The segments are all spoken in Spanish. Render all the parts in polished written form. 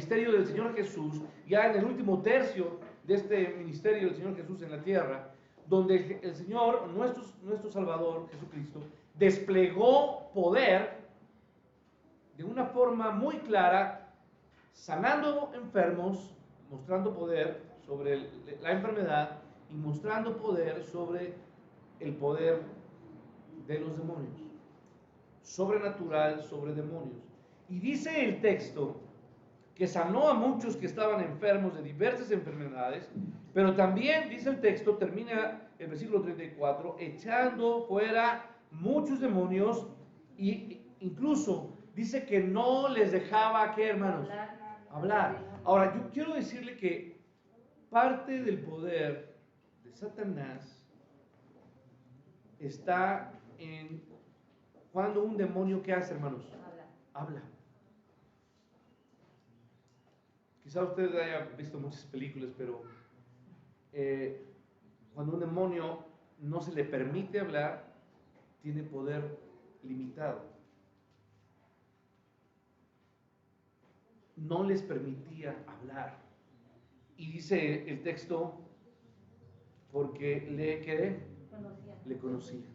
ministerio del Señor Jesús, ya en el último tercio de este ministerio del Señor Jesús en la tierra, donde el Señor, nuestro Salvador, Jesucristo, desplegó poder de una forma muy clara, sanando enfermos, mostrando poder sobre la enfermedad y mostrando poder sobre el poder de los demonios, sobrenatural sobre demonios. Y dice el texto que sanó a muchos que estaban enfermos de diversas enfermedades, pero también dice el texto, termina el versículo 34, echando fuera muchos demonios, y incluso dice que no les dejaba, ¿qué, hermanos? Hablar. Ahora, yo quiero decirle que parte del poder de Satanás está en cuando un demonio, ¿qué hace, hermanos? Habla. Quizá usted haya visto muchas películas, pero cuando un demonio no se le permite hablar, tiene poder limitado. No les permitía hablar. Y dice el texto, porque le conocía.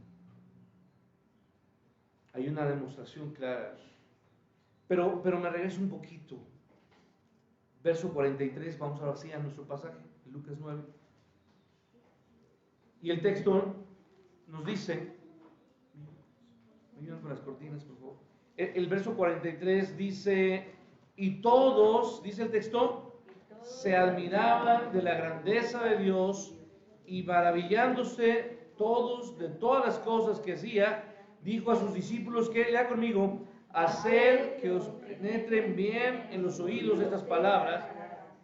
Hay una demostración clara. Pero me regreso un poquito. Verso 43, vamos ahora sí a nuestro pasaje, Lucas 9. Y el texto nos dice, me ayudan con las cortinas, por favor. El verso 43 dice, y todos, dice el texto, se admiraban de la grandeza de Dios y maravillándose todos de todas las cosas que hacía, dijo a sus discípulos que, lea conmigo, hacer que os penetren bien en los oídos estas palabras,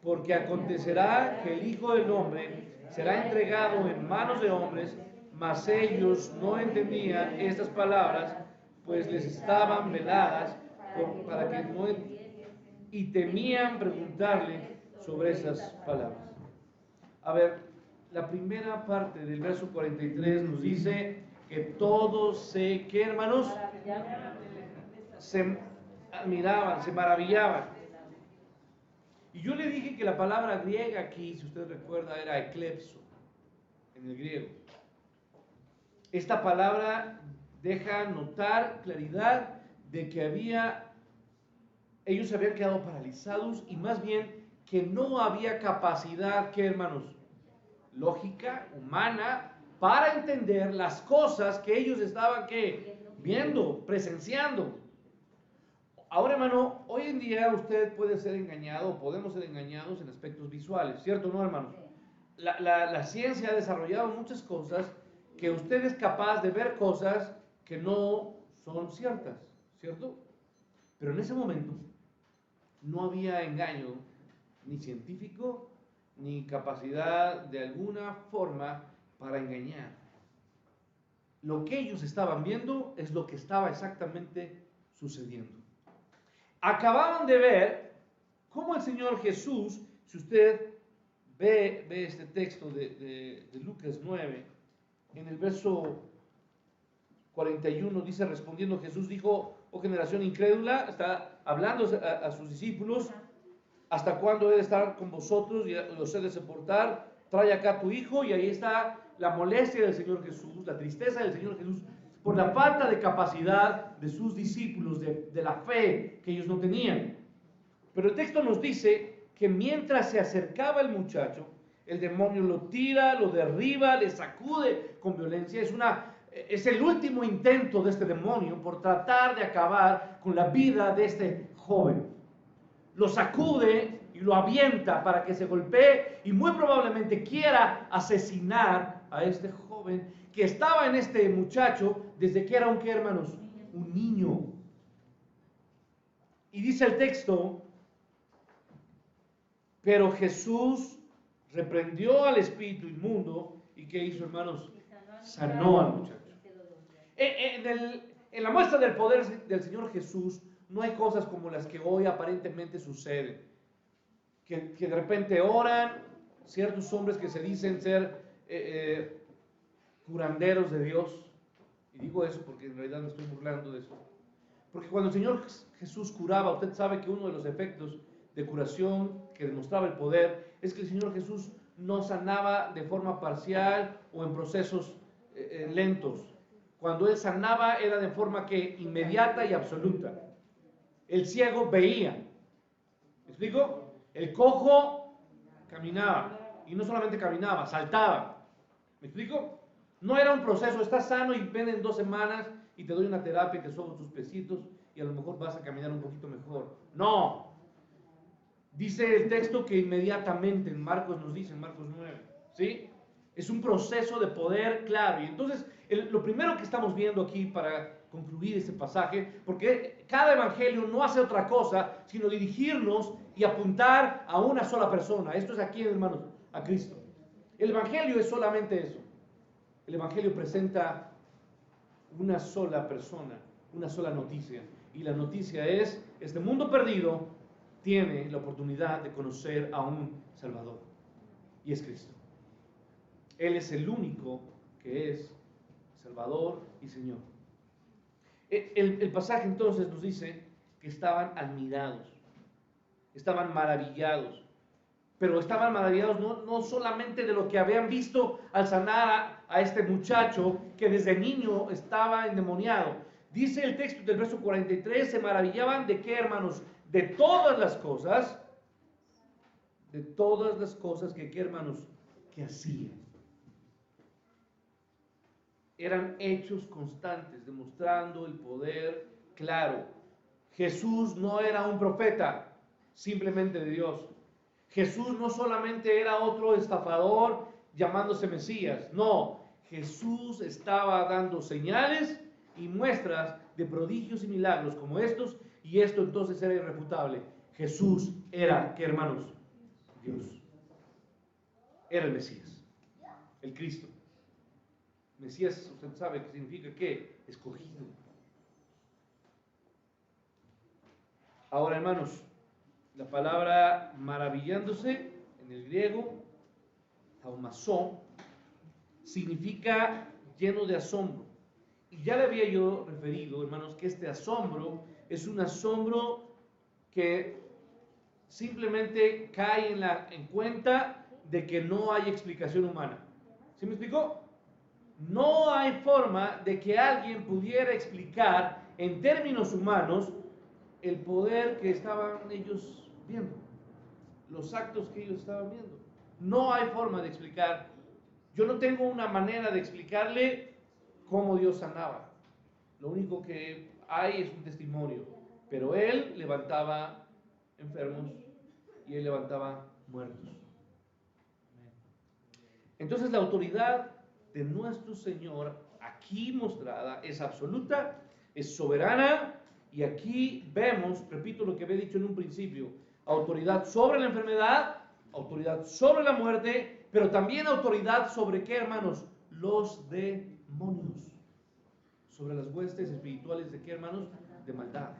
porque acontecerá que el Hijo del Hombre será entregado en manos de hombres, mas ellos no entendían estas palabras, pues les estaban veladas para que no y temían preguntarle sobre esas palabras. A ver, la primera parte del verso 43 nos dice que todos ¿qué, hermanos? Se admiraban, se maravillaban. Y yo le dije que la palabra griega aquí, si usted recuerda, era eclepso, en el griego. Esta palabra deja notar claridad de que ellos se habían quedado paralizados y más bien que no había capacidad, ¿qué, hermanos? Lógica, humana, para entender las cosas que ellos estaban, ¿qué? Viendo, presenciando. Ahora, hermano, hoy en día usted puede ser engañado, podemos ser engañados en aspectos visuales, ¿cierto o no, hermano? La ciencia ha desarrollado muchas cosas que usted es capaz de ver cosas que no son ciertas, ¿cierto? Pero en ese momento no había engaño ni científico ni capacidad de alguna forma para engañar. Lo que ellos estaban viendo es lo que estaba exactamente sucediendo. Acababan de ver cómo el Señor Jesús, si usted ve este texto de Lucas 9, en el verso 41 dice, respondiendo Jesús dijo, oh generación incrédula, está hablando a sus discípulos, ¿hasta cuándo he de estar con vosotros y los he de soportar? Trae acá a tu hijo. Y ahí está la molestia del Señor Jesús, la tristeza del Señor Jesús, por la falta de capacidad de sus discípulos, de la fe que ellos no tenían. Pero el texto nos dice que mientras se acercaba el muchacho, el demonio lo tira, lo derriba, le sacude con violencia. Es el último intento de este demonio por tratar de acabar con la vida de este joven. Lo sacude y lo avienta para que se golpee y muy probablemente quiera asesinar a este joven que estaba en este muchacho desde que era ¿qué, hermanos? Un niño. Y dice el texto, pero Jesús reprendió al espíritu inmundo y ¿qué hizo, hermanos? Sanó al muchacho. En la muestra del poder del Señor Jesús no hay cosas como las que hoy aparentemente suceden. Que de repente oran ciertos hombres que se dicen ser curanderos de Dios. Y digo eso porque en realidad me estoy burlando de eso. Porque cuando el Señor Jesús curaba, usted sabe que uno de los efectos de curación que demostraba el poder es que el Señor Jesús no sanaba de forma parcial o en procesos lentos. Cuando Él sanaba era de forma que inmediata y absoluta. El ciego veía. ¿Me explico? El cojo caminaba. Y no solamente caminaba, saltaba. ¿Me explico? No era un proceso, estás sano y ven en 2 semanas y te doy una terapia que son tus pesitos y a lo mejor vas a caminar un poquito mejor. No. Dice el texto que inmediatamente, en Marcos nos dice, en Marcos 9, ¿sí? Es un proceso de poder claro. Y entonces, lo primero que estamos viendo aquí para concluir este pasaje, porque cada evangelio no hace otra cosa, sino dirigirnos y apuntar a una sola persona. Esto es aquí, hermanos, a Cristo. El evangelio es solamente eso. El evangelio presenta una sola persona, una sola noticia. Y la noticia es, este mundo perdido tiene la oportunidad de conocer a un Salvador. Y es Cristo. Él es el único que es Salvador y Señor. El pasaje entonces nos dice que estaban admirados, estaban maravillados. Pero estaban maravillados no solamente de lo que habían visto al sanar a este muchacho que desde niño estaba endemoniado. Dice el texto del verso 43, se maravillaban de qué, hermanos, de todas las cosas que, ¿qué, hermanos? Que hacían. Eran hechos constantes, demostrando el poder claro. Jesús no era un profeta, simplemente de Dios. Jesús no solamente era otro estafador llamándose Mesías, no, Jesús estaba dando señales y muestras de prodigios y milagros como estos, y esto entonces era irrefutable. Jesús era, ¿qué, hermanos? Dios. Era el Mesías, el Cristo. Mesías, usted sabe que significa ¿qué? Escogido. Ahora, hermanos, la palabra maravillándose en el griego, thaumasó, significa lleno de asombro. Y ya le había yo referido, hermanos, que este asombro es un asombro que simplemente cae en cuenta de que no hay explicación humana. ¿Sí me explicó? No hay forma de que alguien pudiera explicar en términos humanos el poder que estaban ellos viendo, los actos que ellos estaban viendo. No hay forma de explicar. Yo no tengo una manera de explicarle cómo Dios sanaba. Lo único que hay es un testimonio. Pero Él levantaba enfermos y Él levantaba muertos. Entonces la autoridad de nuestro Señor aquí mostrada es absoluta, es soberana, y aquí vemos, repito lo que había dicho en un principio, autoridad sobre la enfermedad, autoridad sobre la muerte, pero también autoridad sobre ¿qué, hermanos? Los demonios. Sobre las huestes espirituales de ¿qué, hermanos? De maldad.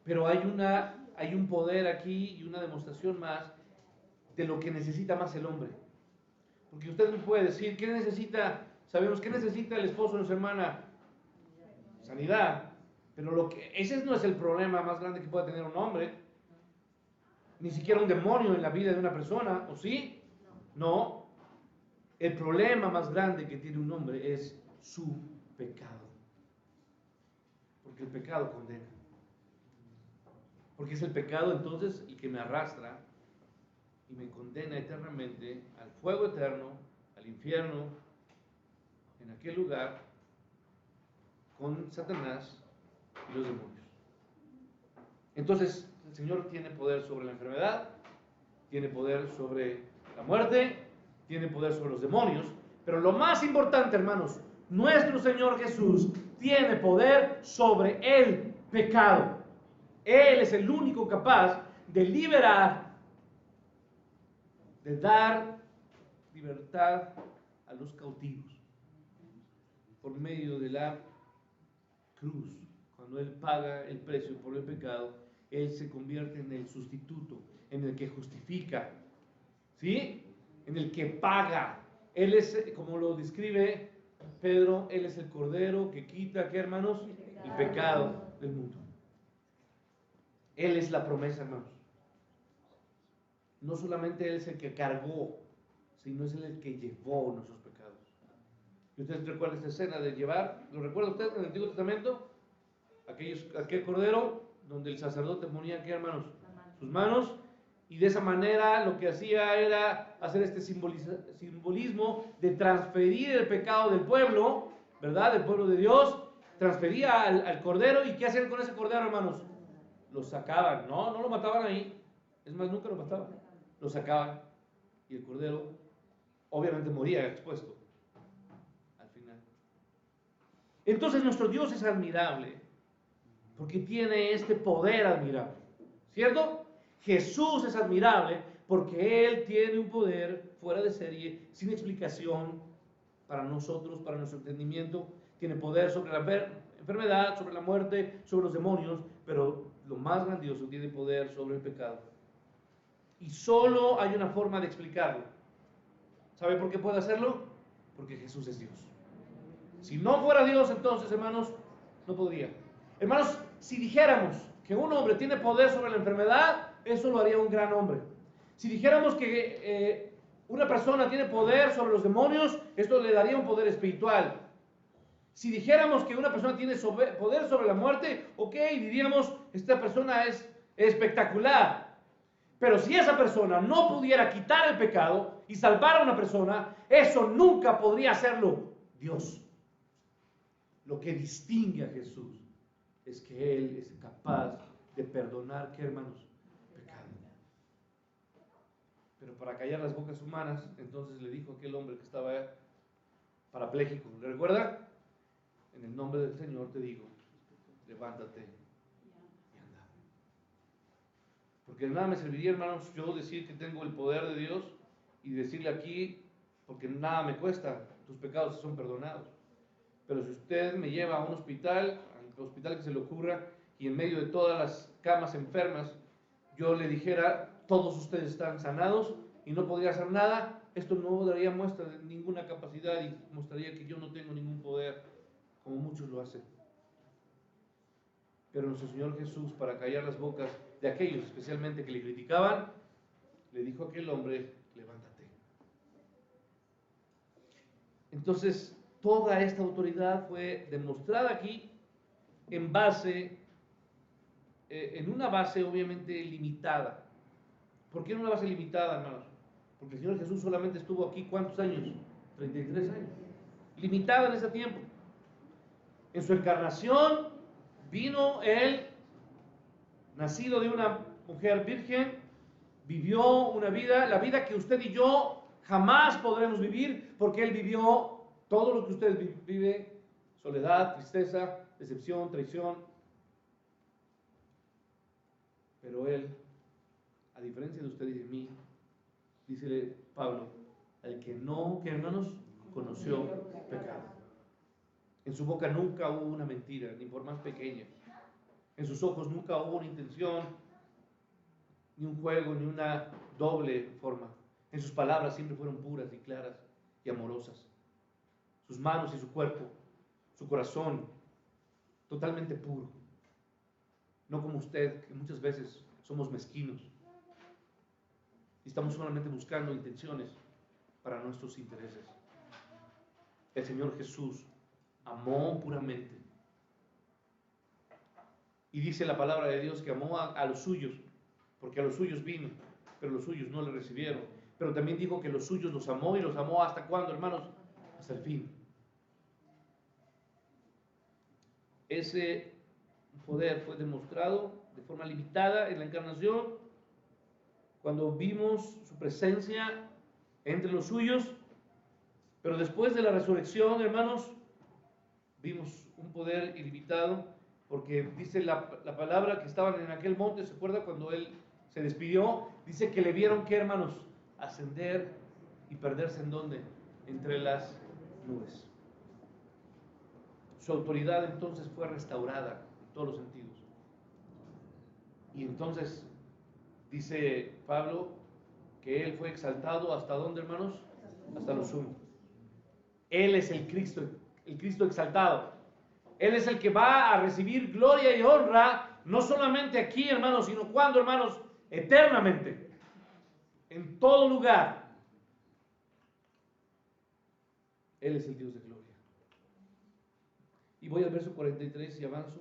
Pero hay un poder aquí y una demostración más de lo que necesita más el hombre. Porque usted me puede decir, ¿qué necesita? Sabemos qué necesita el esposo de su hermana. Sanidad. Pero ese no es el problema más grande que pueda tener un hombre. Ni siquiera un demonio en la vida de una persona, ¿o sí? No. El problema más grande que tiene un hombre es su pecado. Porque el pecado condena. Porque es el pecado entonces el que me arrastra y me condena eternamente al fuego eterno, al infierno, en aquel lugar, con Satanás y los demonios. Entonces, el Señor tiene poder sobre la enfermedad, tiene poder sobre la muerte, tiene poder sobre los demonios, pero lo más importante, hermanos, nuestro Señor Jesús tiene poder sobre el pecado. Él es el único capaz de liberar, de dar libertad a los cautivos por medio de la cruz. Cuando Él paga el precio por el pecado, Él se convierte en el sustituto, en el que justifica, ¿sí? En el que paga. Él es, como lo describe Pedro, Él es el cordero que quita, ¿qué, hermanos? El pecado del mundo. Él es la promesa, hermanos. No solamente Él es el que cargó, sino es Él el que llevó nuestros pecados. ¿Y ustedes recuerdan esta escena de llevar? ¿Lo recuerda usted en el Antiguo Testamento? Aquel cordero donde el sacerdote ponía, ¿qué, hermanos? Sus manos. Y de esa manera lo que hacía era hacer este simbolismo de transferir el pecado del pueblo, ¿verdad? Del pueblo de Dios. Transfería al cordero. ¿Y qué hacían con ese cordero, hermanos? Lo sacaban. No lo mataban ahí. Es más, nunca lo mataban. Lo sacaban. Y el cordero obviamente moría expuesto al final. Entonces nuestro Dios es admirable porque tiene este poder admirable, ¿cierto? Jesús es admirable porque Él tiene un poder fuera de serie, sin explicación para nosotros, para nuestro entendimiento. Tiene poder sobre la enfermedad, sobre la muerte, sobre los demonios, pero lo más grandioso, tiene poder sobre el pecado. Y solo hay una forma de explicarlo. ¿Sabe por qué puede hacerlo? Porque Jesús es Dios. Si no fuera Dios, entonces, hermanos, no podría. Hermanos, si dijéramos que un hombre tiene poder sobre la enfermedad, eso lo haría un gran hombre. Si dijéramos que una persona tiene poder sobre los demonios, esto le daría un poder espiritual. Si dijéramos que una persona tiene poder sobre la muerte, ok, diríamos, esta persona es espectacular. Pero si esa persona no pudiera quitar el pecado y salvar a una persona, eso nunca podría hacerlo Dios. Lo que distingue a Jesús es que Él es capaz de perdonar, ¿qué, hermanos? Pecado. Pero para callar las bocas humanas, entonces le dijo a aquel hombre que estaba parapléjico, ¿le recuerda? En el nombre del Señor te digo, levántate y anda. Porque de nada me serviría, hermanos, yo decir que tengo el poder de Dios y decirle aquí, porque nada me cuesta, tus pecados son perdonados. Pero si usted me lleva a un hospital, al hospital que se le ocurra, y en medio de todas las camas enfermas, yo le dijera, todos ustedes están sanados y no podría hacer nada, esto no daría muestra de ninguna capacidad y mostraría que yo no tengo ningún poder, como muchos lo hacen. Pero nuestro Señor Jesús, para callar las bocas de aquellos especialmente que le criticaban, le dijo a aquel hombre, levántate. Entonces, toda esta autoridad fue demostrada aquí en una base obviamente limitada. ¿Por qué en una base limitada, hermanos? Porque el Señor Jesús solamente estuvo aquí, ¿cuántos años? 33 años. Limitada en ese tiempo. En su encarnación vino Él, nacido de una mujer virgen, vivió una vida, la vida que usted y yo jamás podremos vivir, porque Él vivió todo lo que usted vive: soledad, tristeza, decepción, traición. Pero Él, a diferencia de usted y de mí, dice Pablo, el que no, que hermanos, conoció pecado. En su boca nunca hubo una mentira, ni por más pequeña. En sus ojos nunca hubo una intención, ni un juego, ni una doble forma. En sus palabras siempre fueron puras y claras y amorosas. Sus manos y su cuerpo, su corazón, totalmente puro. No como usted, que muchas veces somos mezquinos y estamos solamente buscando intenciones para nuestros intereses. El Señor Jesús amó puramente. Y dice la palabra de Dios que amó a los suyos, porque a los suyos vino, pero los suyos no le recibieron. Pero también dijo que los suyos los amó, y los amó ¿hasta cuándo, hermanos? Hasta el fin. Ese poder fue demostrado de forma limitada en la encarnación, cuando vimos su presencia entre los suyos, pero después de la resurrección, hermanos, vimos un poder ilimitado, porque dice la palabra que estaban en aquel monte, ¿se acuerda cuando Él se despidió? Dice que le vieron, ¿qué, hermanos? Ascender y perderse ¿en dónde? Entre las nubes. Su autoridad entonces fue restaurada en todos los sentidos. Y entonces dice Pablo que Él fue exaltado ¿hasta dónde, hermanos? Hasta lo sumo. Él es el Cristo exaltado. Él es el que va a recibir gloria y honra, No solamente aquí, hermanos, sino cuando, hermanos, eternamente, en todo lugar. Él es el Dios de gloria. Y voy al verso 43 y avanzo.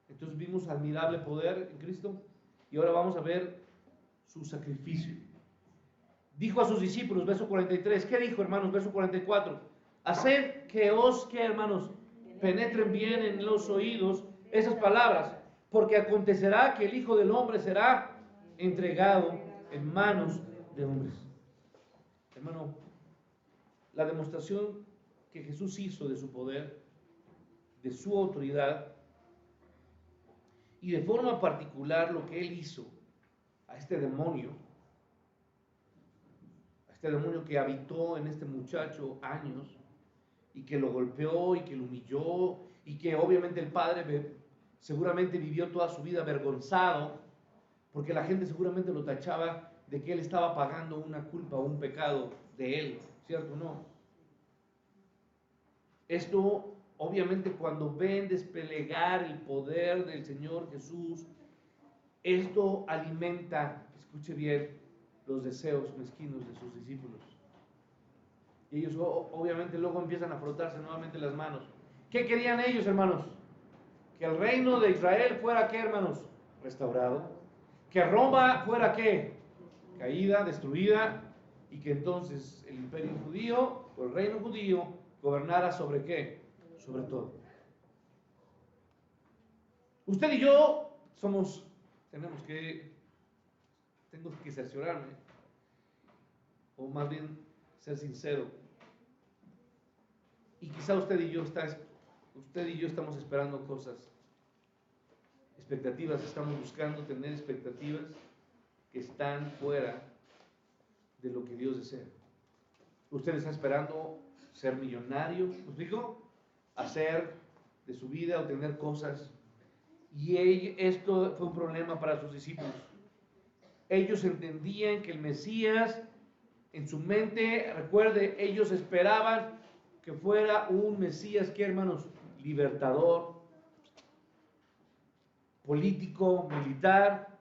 Entonces vimos admirable poder en Cristo y ahora vamos a ver su sacrificio. Dijo a sus discípulos, verso 43, ¿qué dijo, hermanos? Verso 44, haced que os, que hermanos, penetren bien en los oídos esas palabras, porque acontecerá que el Hijo del Hombre será entregado en manos de hombres. Hermano, la demostración que Jesús hizo de su poder, de su autoridad, y de forma particular lo que él hizo a este demonio que habitó en este muchacho años y que lo golpeó y que lo humilló y que obviamente el padre seguramente vivió toda su vida avergonzado porque la gente seguramente lo tachaba de que él estaba pagando una culpa o un pecado de él, ¿cierto o no? Esto obviamente cuando ven desplegar el poder del Señor Jesús, esto alimenta, escuche bien, los deseos mezquinos de sus discípulos. Y ellos obviamente luego empiezan a frotarse nuevamente las manos. ¿Qué querían ellos, hermanos? Que el reino de Israel fuera, ¿qué, hermanos? Restaurado. Que Roma fuera, ¿qué? Caída, destruida. Y que entonces el imperio judío, o el reino judío, gobernara sobre ¿qué? Sobre todo. Usted y yo tengo que cerciorarme, o más bien ser sincero. Y quizá usted y yo estamos esperando cosas, expectativas, estamos buscando tener expectativas que están fuera de lo que Dios desea. Usted está esperando ser millonario, ¿me explico? Hacer de su vida, obtener cosas. Y esto fue un problema para sus discípulos. Ellos entendían que el Mesías, en su mente, recuerde, ellos esperaban que fuera un Mesías, ¿qué, hermanos? Libertador, político, militar,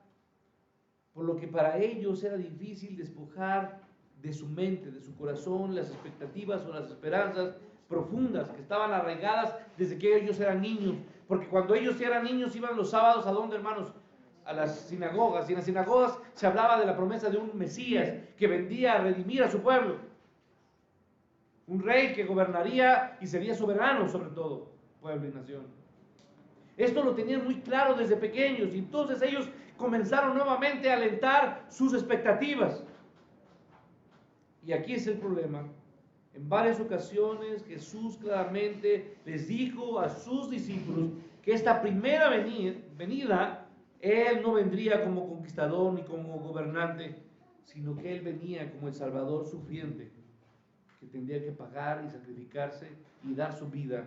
por lo que para ellos era difícil despojar de su mente, de su corazón, las expectativas o las esperanzas profundas que estaban arraigadas desde que ellos eran niños, porque cuando ellos eran niños iban los sábados, ¿a dónde, hermanos? A las sinagogas, y en las sinagogas se hablaba de la promesa de un Mesías que vendría a redimir a su pueblo, un rey que gobernaría y sería soberano sobre todo, pueblo y nación. Esto lo tenían muy claro desde pequeños y entonces ellos comenzaron nuevamente a alentar sus expectativas. Y aquí es el problema. En varias ocasiones Jesús claramente les dijo a sus discípulos que esta primera venida, Él no vendría como conquistador ni como gobernante, sino que Él venía como el Salvador sufriente, que tendría que pagar y sacrificarse y dar su vida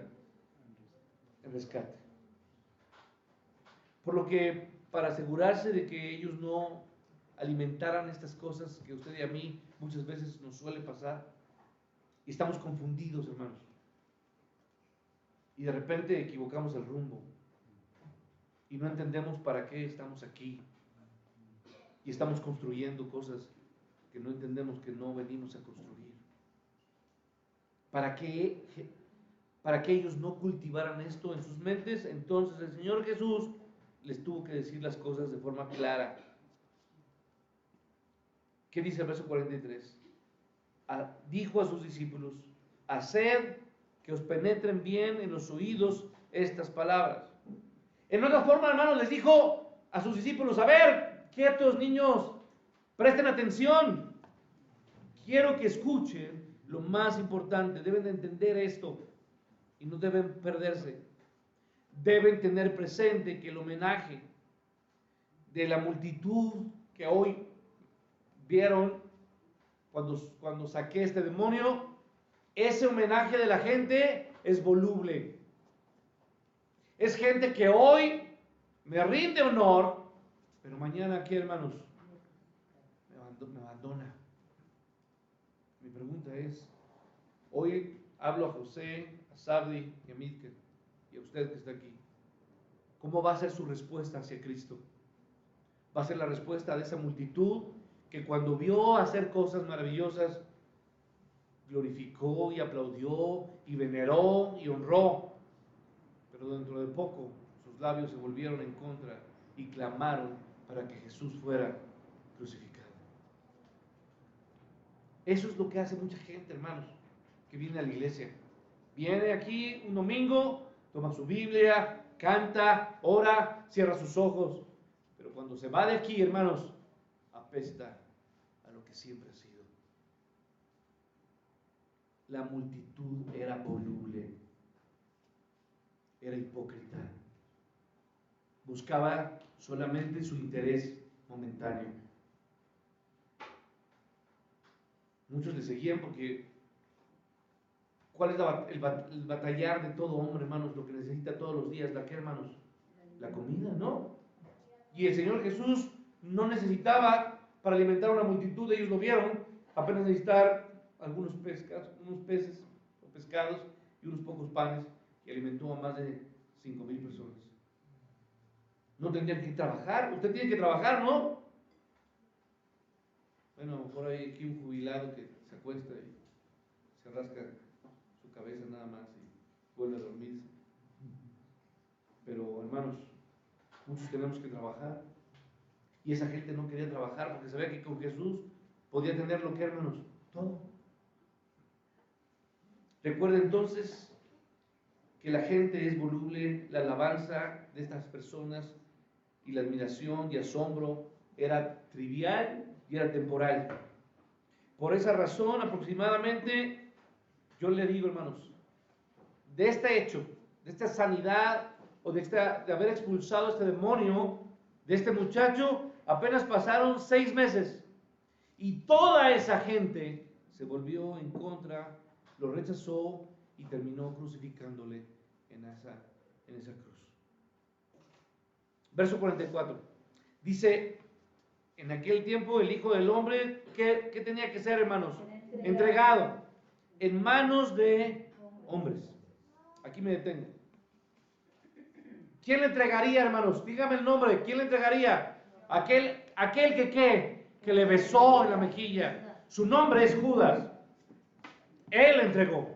en rescate. Por lo que, para asegurarse de que ellos no alimentaran estas cosas que a usted y a mí muchas veces nos suele pasar, y estamos confundidos, hermanos, y de repente equivocamos el rumbo, y no entendemos para qué estamos aquí, y estamos construyendo cosas que no entendemos que no venimos a construir. Para que ellos no cultivaran esto en sus mentes, entonces el Señor Jesús les tuvo que decir las cosas de forma clara. ¿Qué dice el verso 43? Dijo a sus discípulos, haced que os penetren bien en los oídos estas palabras. En otra forma, hermanos, les dijo a sus discípulos, a ver, quietos niños, presten atención. Quiero que escuchen lo más importante, deben de entender esto y no deben perderse. Deben tener presente que el homenaje de la multitud que hoy vieron cuando saqué este demonio, ese homenaje de la gente es voluble. Es gente que hoy me rinde honor, pero mañana aquí, hermanos, me abandona. Mi pregunta es, hoy hablo a José, a Sabdi y a Mitkel, y a usted que está aquí. ¿cómo va a ser su respuesta hacia Cristo? Va a ser la respuesta de esa multitud que cuando vio hacer cosas maravillosas, glorificó y aplaudió y veneró y honró. Pero dentro de poco sus labios se volvieron en contra y clamaron para que Jesús fuera crucificado. Eso es lo que hace mucha gente, hermanos, que viene a la iglesia. Viene aquí un domingo, toma su Biblia, canta, ora, cierra sus ojos. Pero cuando se va de aquí, hermanos, apesta a lo que siempre ha sido. La multitud era voluble, era hipócrita. Buscaba solamente su interés momentáneo. Muchos le seguían porque ¿cuál es el batallar de todo hombre, hermanos? Lo que necesita todos los días, ¿la qué, hermanos? La comida, ¿no? Y el Señor Jesús no necesitaba para alimentar a una multitud, ellos lo vieron, apenas necesitar unos peces o pescados y unos pocos panes, y alimentó a más de 5,000 personas. No tendrían que trabajar, usted tiene que trabajar, ¿no? Bueno, por ahí aquí un jubilado que se acuesta y se rasca su cabeza nada más y vuelve a dormirse. Pero hermanos, muchos tenemos que trabajar. Y esa gente no quería trabajar porque sabía que con Jesús podía tener lo que, hermanos, todo. Recuerda entonces que la gente es voluble, la alabanza de estas personas y la admiración y asombro era trivial y era temporal. Por esa razón, aproximadamente, yo le digo, hermanos, de este hecho, de esta sanidad o de haber expulsado a este demonio de este muchacho, apenas pasaron 6 meses y toda esa gente se volvió en contra, lo rechazó y terminó crucificándole en esa cruz. Verso 44. Dice, en aquel tiempo el Hijo del Hombre, ¿qué tenía que ser, hermanos? Entregado en manos de hombres. Aquí me detengo. ¿Quién le entregaría, hermanos? Dígame el nombre. ¿Quién le entregaría? Aquel que le besó en la mejilla. Su nombre es Judas. Él le entregó.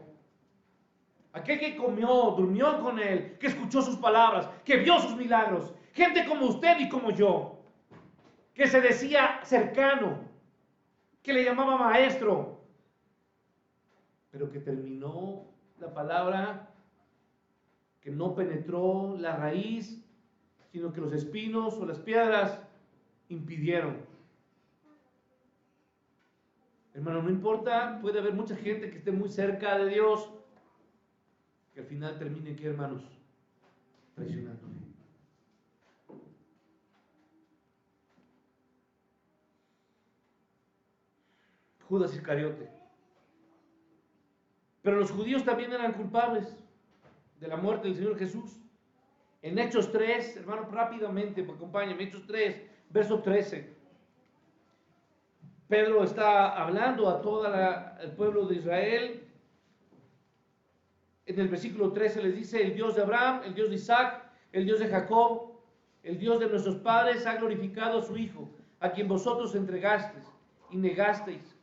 Aquel que comió, durmió con él, que escuchó sus palabras, que vio sus milagros. Gente como usted y como yo, que se decía cercano, que le llamaba maestro, pero que terminó la palabra, que no penetró la raíz, sino que los espinos o las piedras impidieron. Hermano, no importa, puede haber mucha gente que esté muy cerca de Dios, que al final termine, ¿qué, hermanos? Traicionándole. Judas Iscariote. Pero los judíos también eran culpables de la muerte del Señor Jesús. En Hechos 3, hermano, rápidamente, acompáñenme, Hechos 3, verso 13. Pedro está hablando a todo el pueblo de Israel. En el versículo 13 les dice, el Dios de Abraham, el Dios de Isaac, el Dios de Jacob, el Dios de nuestros padres ha glorificado a su Hijo, a quien vosotros entregasteis y negasteis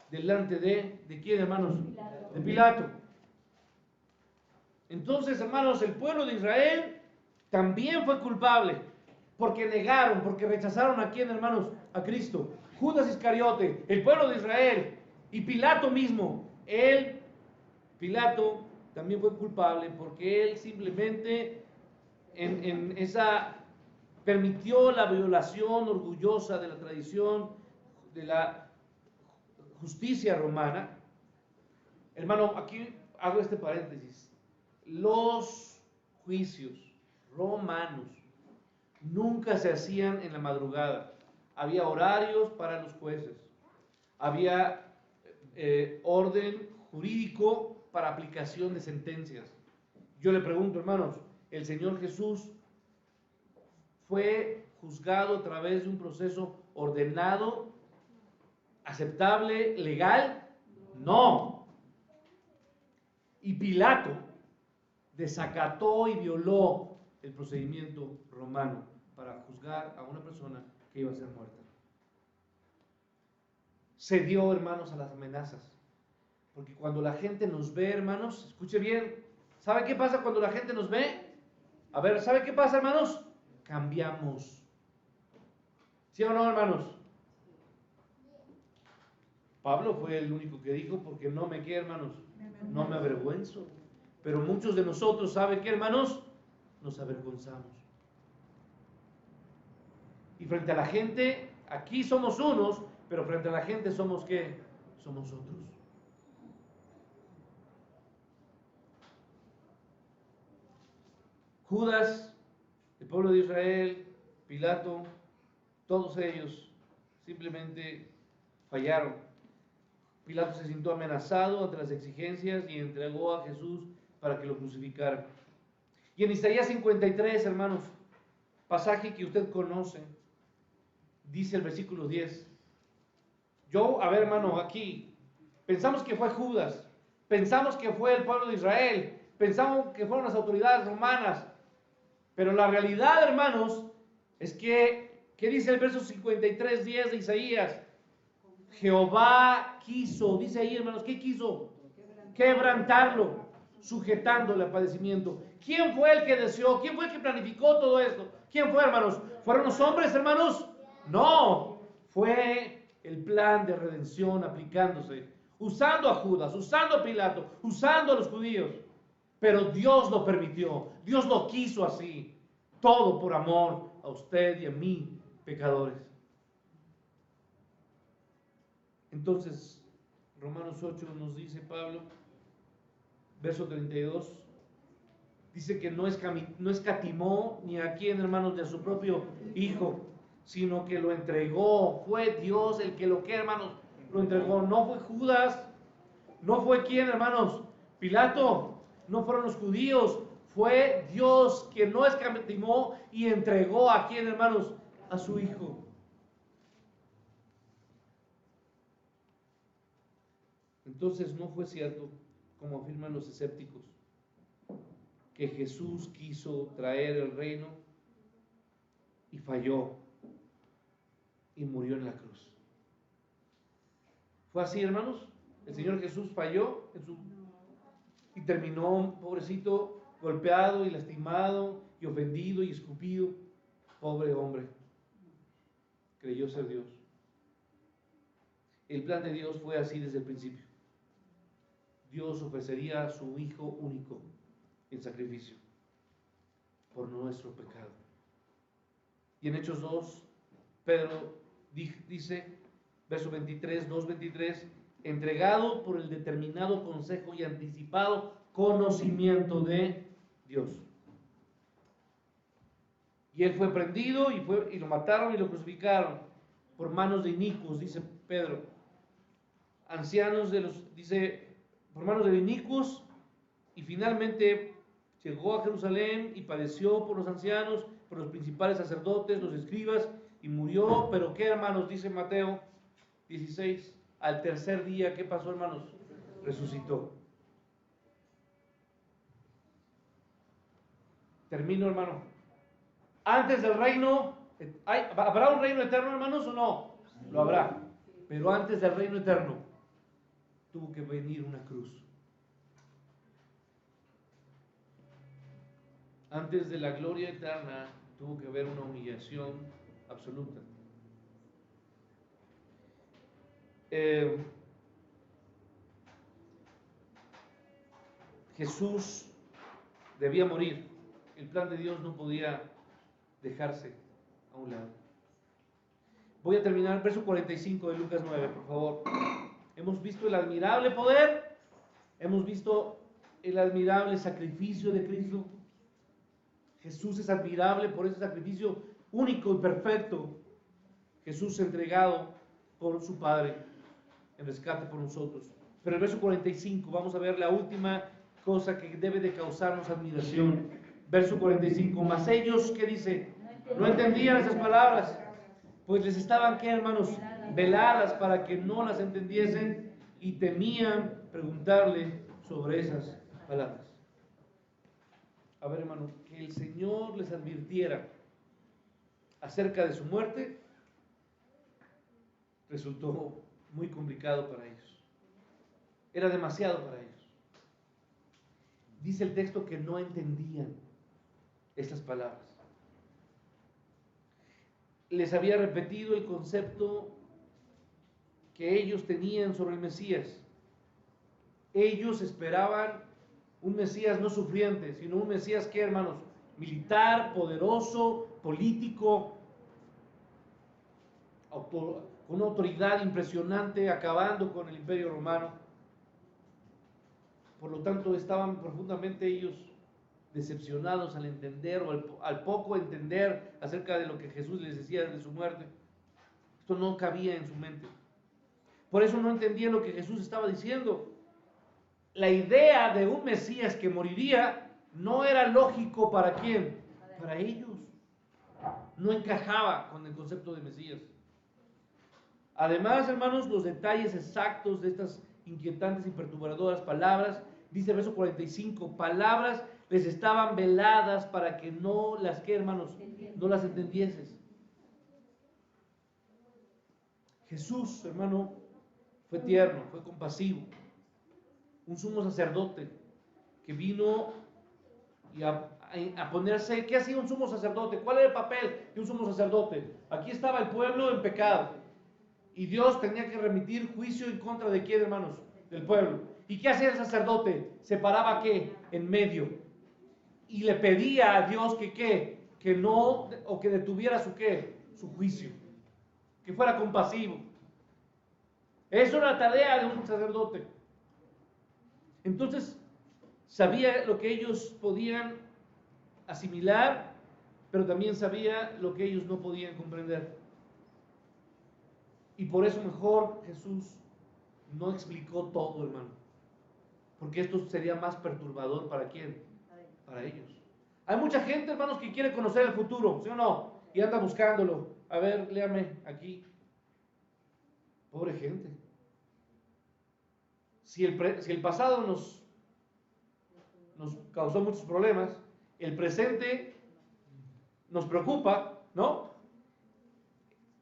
delante ¿de quién, hermanos? De Pilato. Entonces, hermanos, el pueblo de Israel también fue culpable, porque negaron, porque rechazaron a quién, hermanos, a Cristo. Judas Iscariote, el pueblo de Israel y Pilato mismo. Pilato también fue culpable porque él simplemente permitió la violación orgullosa de la tradición de la justicia romana. Hermano, aquí hago este paréntesis. Los juicios romanos nunca se hacían en la madrugada. Había horarios para los jueces. Había orden jurídico para aplicación de sentencias. Yo le pregunto, hermanos, ¿el Señor Jesús fue juzgado a través de un proceso ordenado, aceptable, legal? No. Y Pilato desacató y violó el procedimiento romano para juzgar a una persona que iba a ser muerta. Se dio, hermanos, a las amenazas. Porque cuando la gente nos ve, hermanos, escuche bien, ¿sabe qué pasa cuando la gente nos ve? A ver, ¿sabe qué pasa, hermanos? Cambiamos. ¿Sí o no, hermanos? Pablo fue el único que dijo, porque no me qué, hermanos, no me avergüenzo. Pero muchos de nosotros, ¿sabe qué, hermanos? Nos avergonzamos. Y frente a la gente, aquí somos unos, pero frente a la gente somos ¿qué? Somos otros. Judas, el pueblo de Israel, Pilato, todos ellos simplemente fallaron. Pilato se sintió amenazado ante las exigencias y entregó a Jesús para que lo crucificaran. Y en Isaías 53, hermanos, pasaje que usted conoce, dice el versículo 10. A ver, hermano, aquí, pensamos que fue Judas, pensamos que fue el pueblo de Israel, pensamos que fueron las autoridades romanas, pero la realidad, hermanos, es que, ¿qué dice el verso 53, 10 de Isaías? Jehová quiso, dice ahí, hermanos, ¿qué quiso? Quebrantarlo, sujetándole al padecimiento. ¿Quién fue el que deseó? ¿Quién fue el que planificó todo esto? ¿Quién fue, hermanos? ¿Fueron los hombres, hermanos? No, fue el plan de redención aplicándose, usando a Judas, usando a Pilato, usando a los judíos. Pero Dios lo permitió, Dios lo quiso así. Todo por amor a usted y a mí, pecadores. Entonces, Romanos 8 nos dice Pablo, verso 32, dice que no escatimó ni a quién, hermanos, ni a su propio Hijo, sino que lo entregó. Fue Dios el que hermanos, lo entregó. No fue Judas, no fue quién, hermanos, Pilato, no fueron los judíos, fue Dios quien no escatimó y entregó a quién, hermanos, a su Hijo. Entonces no fue cierto, como afirman los escépticos, que Jesús quiso traer el reino y falló y murió en la cruz. ¿Fue así, hermanos? El Señor Jesús falló y terminó, pobrecito, golpeado y lastimado y ofendido y escupido. Pobre hombre, creyó ser Dios. El plan de Dios fue así desde el principio. Dios ofrecería a su Hijo único en sacrificio por nuestro pecado. Y en Hechos 2, Pedro dice, verso 23, 2:23, entregado por el determinado consejo y anticipado conocimiento de Dios. Y él fue prendido y lo mataron y lo crucificaron por manos de inicuos, dice Pedro. Ancianos dice, por manos de inicuos, y finalmente llegó a Jerusalén y padeció por los ancianos, por los principales sacerdotes, los escribas, y murió. Pero ¿qué, hermanos? Dice Mateo 16, al tercer día, ¿qué pasó, hermanos? Resucitó. Termino, hermano. Antes del reino, ¿habrá un reino eterno, hermanos, o no? Lo habrá. Pero antes del reino eterno, tuvo que venir una cruz. Antes de la gloria eterna, tuvo que haber una humillación absoluta. Jesús debía morir. El plan de Dios no podía dejarse a un lado. Voy a terminar, verso 45 de Lucas 9, por favor. Hemos visto el admirable poder, hemos visto el admirable sacrificio de Cristo. Jesús es admirable por ese sacrificio único y perfecto. Jesús entregado por su Padre en rescate por nosotros. Pero el verso 45, vamos a ver la última cosa que debe de causarnos admiración. Verso 45, mas ellos, ¿qué dice? No entendían esas palabras, pues les estaban, ¿qué, hermanos? Veladas para que no las entendiesen y temían preguntarle sobre esas palabras. A ver, hermano, ¿qué que el Señor les advirtiera acerca de su muerte resultó muy complicado para ellos. Era demasiado para ellos. Dice el texto que no entendían estas palabras. Les había repetido el concepto que ellos tenían sobre el Mesías. Ellos esperaban un Mesías no sufriente, sino un Mesías que, hermanos, militar, poderoso, político, con una autoridad impresionante, acabando con el Imperio Romano. Por lo tanto, estaban profundamente ellos decepcionados al entender o al poco entender acerca de lo que Jesús les decía de su muerte. Esto no cabía en su mente. Por eso no entendían lo que Jesús estaba diciendo. La idea de un Mesías que moriría no era lógico para quién, para ellos. No encajaba con el concepto de Mesías. Además, hermanos, los detalles exactos de estas inquietantes y perturbadoras palabras, dice el verso 45, palabras les estaban veladas para que no las, ¿qué, hermanos? No las entendieses. Jesús, hermano, fue tierno, fue compasivo, un sumo sacerdote que vino y a ponerse. ¿Qué hacía un sumo sacerdote? ¿Cuál era el papel de un sumo sacerdote? Aquí estaba el pueblo en pecado y Dios tenía que remitir juicio en contra de quién, hermanos, del pueblo. ¿Y qué hacía el sacerdote? Se paraba, ¿qué? En medio y le pedía a Dios que no, o que detuviera su ¿qué? Su juicio, que fuera compasivo. Eso era la tarea de un sacerdote. Entonces, sabía lo que ellos podían asimilar, pero también sabía lo que ellos no podían comprender. Y por eso mejor Jesús no explicó todo, hermano. Porque esto sería más perturbador para quién, para ellos. Hay mucha gente, hermanos, que quiere conocer el futuro, ¿sí o no? Y anda buscándolo. A ver, léame aquí. Pobre gente. Si el pasado nos causó muchos problemas, el presente nos preocupa, ¿no?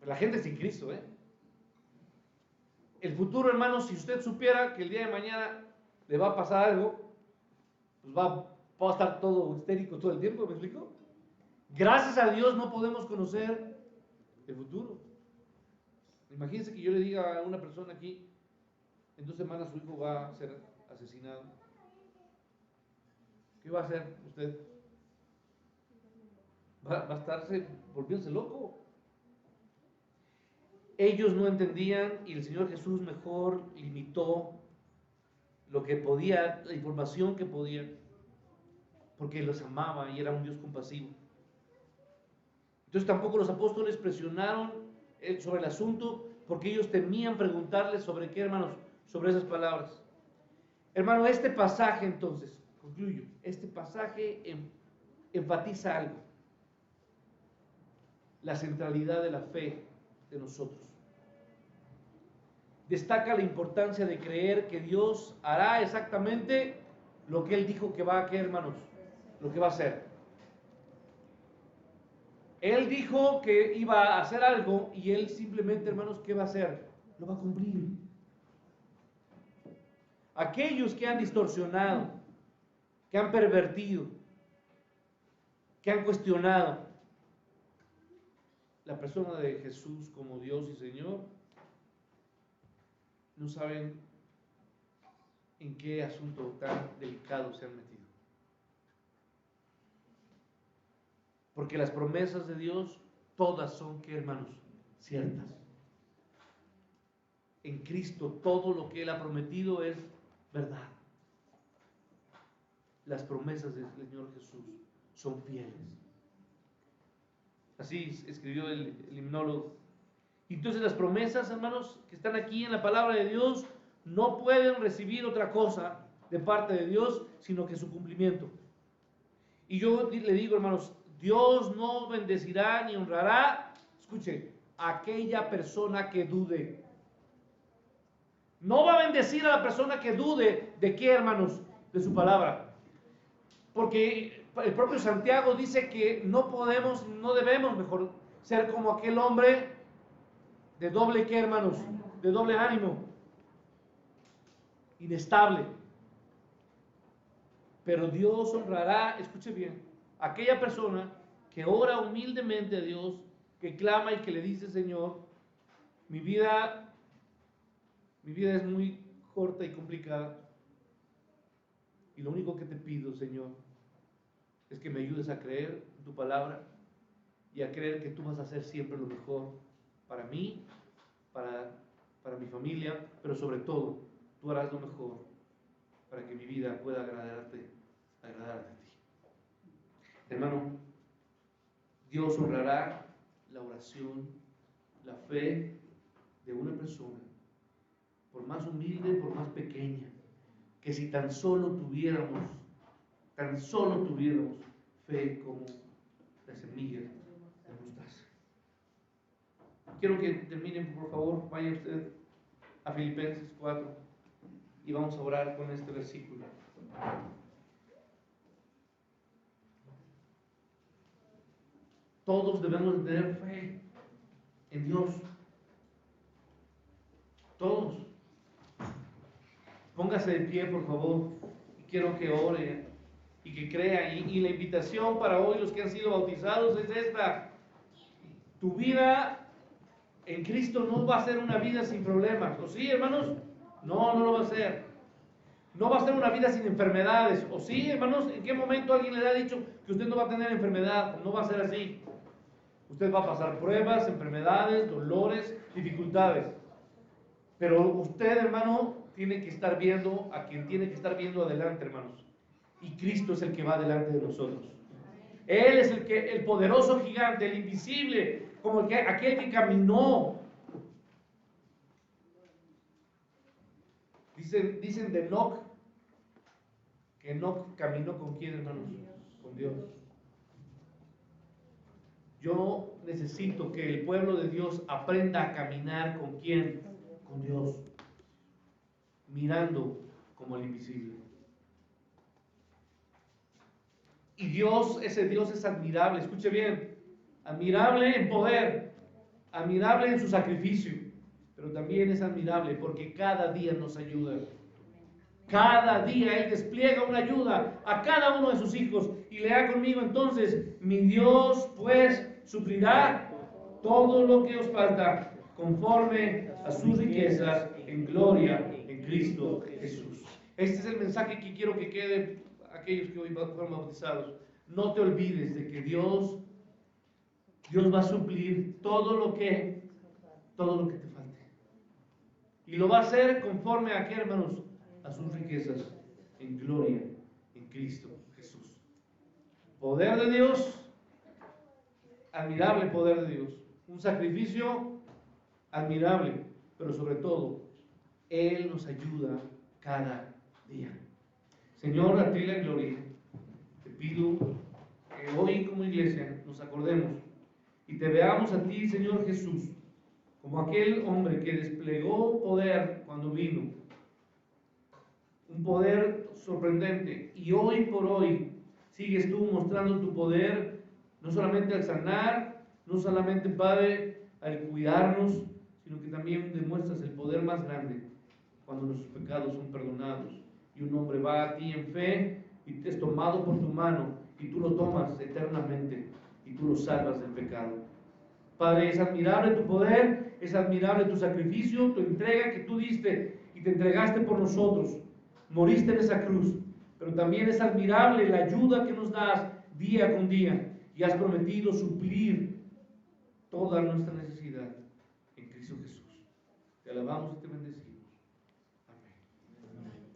La gente sin Cristo, ¿eh? El futuro, hermanos, si usted supiera que el día de mañana le va a pasar algo, pues va a estar todo histérico todo el tiempo, ¿me explico? Gracias a Dios no podemos conocer el futuro. Imagínense que yo le diga a una persona aquí, en 2 semanas su hijo va a ser asesinado. ¿Qué va a hacer usted? Va a estarse volviéndose loco. Ellos no entendían y el Señor Jesús mejor limitó lo que podía, la información que podía, porque los amaba y era un Dios compasivo. Entonces tampoco los apóstoles presionaron sobre el asunto, porque ellos temían preguntarles sobre qué, hermanos, sobre esas palabras. Hermano, este pasaje entonces, concluyo, este pasaje enfatiza algo: la centralidad de la fe de nosotros. Destaca la importancia de creer que Dios hará exactamente lo que Él dijo que va a hacer, hermanos, lo que va a hacer. Él dijo que iba a hacer algo y Él simplemente, hermanos, ¿qué va a hacer? Lo va a cumplir. Aquellos que han distorsionado, que han pervertido, que han cuestionado la persona de Jesús como Dios y Señor, no saben en qué asunto tan delicado se han metido. Porque las promesas de Dios, todas son, ¿qué, hermanos? Ciertas. En Cristo todo lo que Él ha prometido es verdad. Las promesas del Señor Jesús son fieles. Así escribió el himnólogo. Entonces las promesas, hermanos, que están aquí en la palabra de Dios, no pueden recibir otra cosa de parte de Dios, sino que su cumplimiento. Y yo le digo, hermanos, Dios no bendecirá ni honrará, escuche, a aquella persona que dude. No va a bendecir a la persona que dude de qué, hermanos, de su palabra. Porque el propio Santiago dice que no podemos, no debemos mejor ser como aquel hombre de doble, ¿qué, hermanos? De doble ánimo, inestable. Pero Dios honrará, escuche bien, a aquella persona que ora humildemente a Dios, que clama y que le dice: Señor, mi vida es muy corta y complicada, y lo único que te pido, Señor, es que me ayudes a creer en tu palabra y a creer que tú vas a hacer siempre lo mejor para mí, para mi familia, pero sobre todo, tú harás lo mejor para que mi vida pueda agradarte a ti. Hermano, Dios honrará la oración, la fe de una persona, por más humilde, por más pequeña, que si tan solo tuviéramos fe como la semilla de mostaza. Quiero que terminen, por favor, vaya usted a Filipenses 4 y vamos a orar con este versículo. Todos debemos tener fe en Dios. Todos. Póngase de pie, por favor, y quiero que ore y que crea. Y la invitación para hoy, los que han sido bautizados, es esta: tu vida en Cristo no va a ser una vida sin problemas. ¿O sí, hermanos? No, no lo va a ser. No va a ser una vida sin enfermedades. ¿O sí, hermanos? ¿En qué momento alguien le ha dicho que usted no va a tener enfermedad? No va a ser así. Usted va a pasar pruebas, enfermedades, dolores, dificultades. Pero usted, hermano, tiene que estar viendo a quien tiene que estar viendo adelante, hermanos. Y Cristo es el que va delante de nosotros. Él es el poderoso gigante, el invisible, como aquel que caminó. Dicen de Enoc, que Enoc caminó ¿con quién, hermanos? Con Dios. Yo necesito que el pueblo de Dios aprenda a caminar ¿con quién? Con Dios. Mirando como el invisible. Y Dios, ese Dios es admirable, escuche bien, admirable en poder, admirable en su sacrificio, pero también es admirable porque cada día nos ayuda. Cada día Él despliega una ayuda a cada uno de sus hijos. Y lea conmigo entonces: mi Dios pues suplirá todo lo que os falta conforme a sus riquezas en gloria en Cristo Jesús. Este es el mensaje que quiero que quede aquellos que hoy fueron bautizados. No te olvides de que Dios va a suplir todo lo que te falte. Y lo va a hacer conforme a qué, hermanos, a sus riquezas en gloria en Cristo Jesús. Poder de Dios, admirable poder de Dios. Un sacrificio admirable, pero sobre todo, Él nos ayuda cada día. Señor, a ti la gloria. Te pido que hoy como iglesia nos acordemos y te veamos a ti, Señor Jesús, como aquel hombre que desplegó poder cuando vino. Un poder sorprendente. Y hoy por hoy sigues tú mostrando tu poder, no solamente al sanar, no solamente, Padre, al cuidarnos, sino que también demuestras el poder más grande cuando nuestros pecados son perdonados. Y un hombre va a ti en fe y te es tomado por tu mano y tú lo tomas eternamente y tú lo salvas del pecado. Padre, es admirable tu poder, es admirable tu sacrificio, tu entrega que tú diste y te entregaste por nosotros. Moriste en esa cruz, pero también es admirable la ayuda que nos das día con día y has prometido suplir toda nuestra necesidad en Cristo Jesús. Te alabamos y te bendecimos.